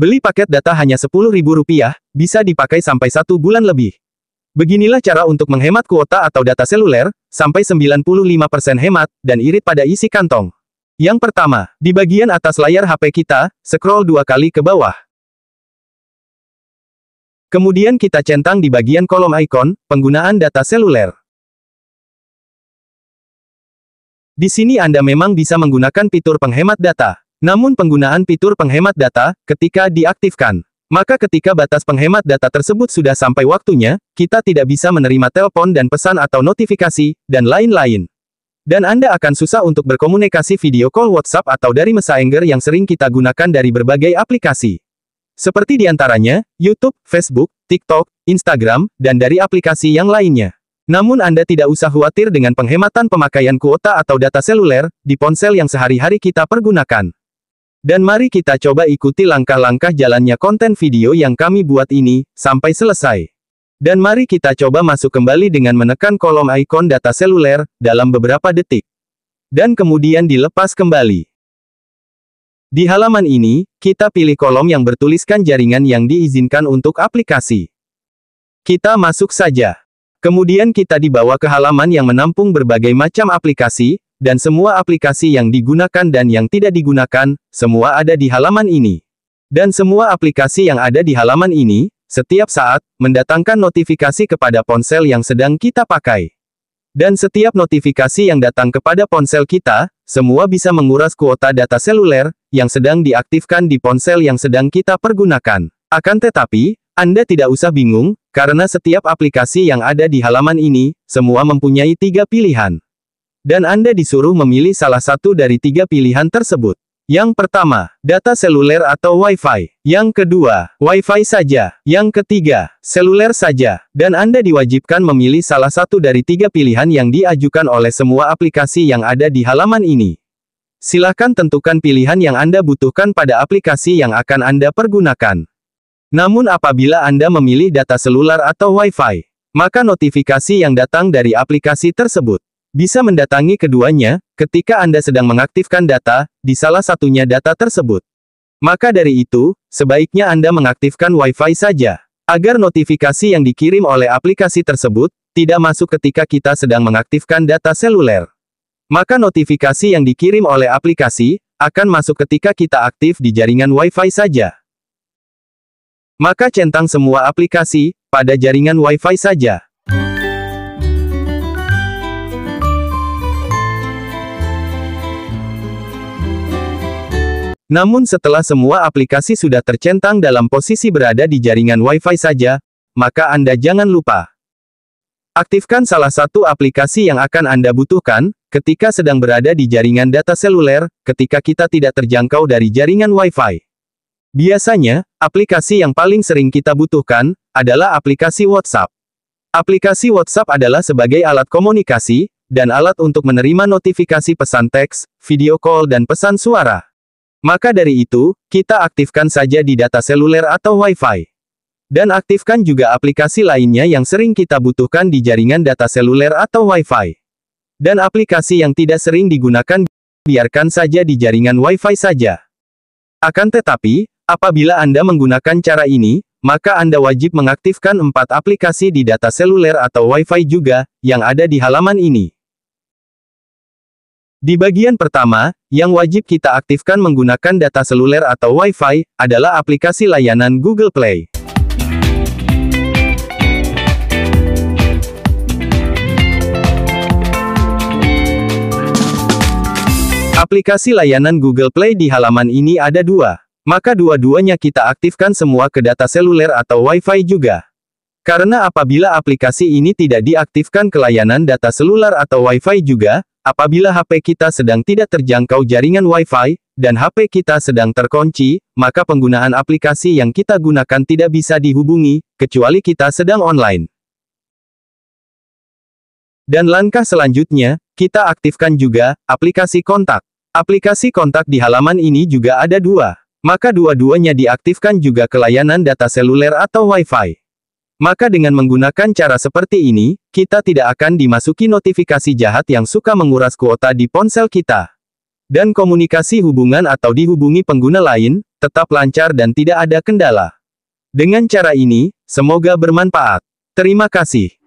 Beli paket data hanya Rp10.000, bisa dipakai sampai 1 bulan lebih. Beginilah cara untuk menghemat kuota atau data seluler, sampai 95% hemat, dan irit pada isi kantong. Yang pertama, di bagian atas layar HP kita, scroll 2 kali ke bawah. Kemudian kita centang di bagian kolom ikon, penggunaan data seluler. Di sini Anda memang bisa menggunakan fitur penghemat data. Namun penggunaan fitur penghemat data, ketika diaktifkan, maka ketika batas penghemat data tersebut sudah sampai waktunya, kita tidak bisa menerima telepon dan pesan atau notifikasi, dan lain-lain. Dan Anda akan susah untuk berkomunikasi video call WhatsApp atau dari Messenger yang sering kita gunakan dari berbagai aplikasi. Seperti diantaranya, YouTube, Facebook, TikTok, Instagram, dan dari aplikasi yang lainnya. Namun Anda tidak usah khawatir dengan penghematan pemakaian kuota atau data seluler, di ponsel yang sehari-hari kita pergunakan. Dan mari kita coba ikuti langkah-langkah jalannya konten video yang kami buat ini, sampai selesai. Dan mari kita coba masuk kembali dengan menekan kolom ikon data seluler, dalam beberapa detik. Dan kemudian dilepas kembali. Di halaman ini, kita pilih kolom yang bertuliskan jaringan yang diizinkan untuk aplikasi. Kita masuk saja. Kemudian kita dibawa ke halaman yang menampung berbagai macam aplikasi, dan semua aplikasi yang digunakan dan yang tidak digunakan, semua ada di halaman ini. Dan semua aplikasi yang ada di halaman ini, setiap saat, mendatangkan notifikasi kepada ponsel yang sedang kita pakai. Dan setiap notifikasi yang datang kepada ponsel kita, semua bisa menguras kuota data seluler, yang sedang diaktifkan di ponsel yang sedang kita pergunakan. Akan tetapi, Anda tidak usah bingung, karena setiap aplikasi yang ada di halaman ini, semua mempunyai 3 pilihan. Dan Anda disuruh memilih salah satu dari 3 pilihan tersebut. Yang pertama, data seluler atau Wi-Fi. Yang kedua, Wi-Fi saja. Yang ketiga, seluler saja. Dan Anda diwajibkan memilih salah satu dari 3 pilihan yang diajukan oleh semua aplikasi yang ada di halaman ini. Silakan tentukan pilihan yang Anda butuhkan pada aplikasi yang akan Anda pergunakan. Namun apabila Anda memilih data seluler atau Wi-Fi, maka notifikasi yang datang dari aplikasi tersebut bisa mendatangi keduanya, ketika Anda sedang mengaktifkan data, di salah satunya data tersebut. Maka dari itu, sebaiknya Anda mengaktifkan Wi-Fi saja, agar notifikasi yang dikirim oleh aplikasi tersebut, tidak masuk ketika kita sedang mengaktifkan data seluler. Maka notifikasi yang dikirim oleh aplikasi, akan masuk ketika kita aktif di jaringan Wi-Fi saja. Maka centang semua aplikasi, pada jaringan Wi-Fi saja. Namun setelah semua aplikasi sudah tercentang dalam posisi berada di jaringan Wi-Fi saja, maka Anda jangan lupa aktifkan salah satu aplikasi yang akan Anda butuhkan, ketika sedang berada di jaringan data seluler, ketika kita tidak terjangkau dari jaringan Wi-Fi. Biasanya, aplikasi yang paling sering kita butuhkan, adalah aplikasi WhatsApp. Aplikasi WhatsApp adalah sebagai alat komunikasi, dan alat untuk menerima notifikasi pesan teks, video call dan pesan suara. Maka dari itu, kita aktifkan saja di data seluler atau Wi-Fi. Dan aktifkan juga aplikasi lainnya yang sering kita butuhkan di jaringan data seluler atau Wi-Fi. Dan aplikasi yang tidak sering digunakan, biarkan saja di jaringan Wi-Fi saja. Akan tetapi, apabila Anda menggunakan cara ini, maka Anda wajib mengaktifkan 4 aplikasi di data seluler atau Wi-Fi juga, yang ada di halaman ini. Di bagian pertama, yang wajib kita aktifkan menggunakan data seluler atau Wi-Fi, adalah aplikasi layanan Google Play. Aplikasi layanan Google Play di halaman ini ada 2. Maka dua-duanya kita aktifkan semua ke data seluler atau Wi-Fi juga. Karena apabila aplikasi ini tidak diaktifkan ke layanan data seluler atau Wi-Fi juga, apabila HP kita sedang tidak terjangkau jaringan Wi-Fi, dan HP kita sedang terkunci, maka penggunaan aplikasi yang kita gunakan tidak bisa dihubungi, kecuali kita sedang online. Dan langkah selanjutnya, kita aktifkan juga, aplikasi kontak. Aplikasi kontak di halaman ini juga ada 2. Maka dua-duanya diaktifkan juga ke layanan data seluler atau Wi-Fi. Maka dengan menggunakan cara seperti ini, kita tidak akan dimasuki notifikasi jahat yang suka menguras kuota di ponsel kita. Dan komunikasi hubungan atau dihubungi pengguna lain, tetap lancar dan tidak ada kendala. Dengan cara ini, semoga bermanfaat. Terima kasih.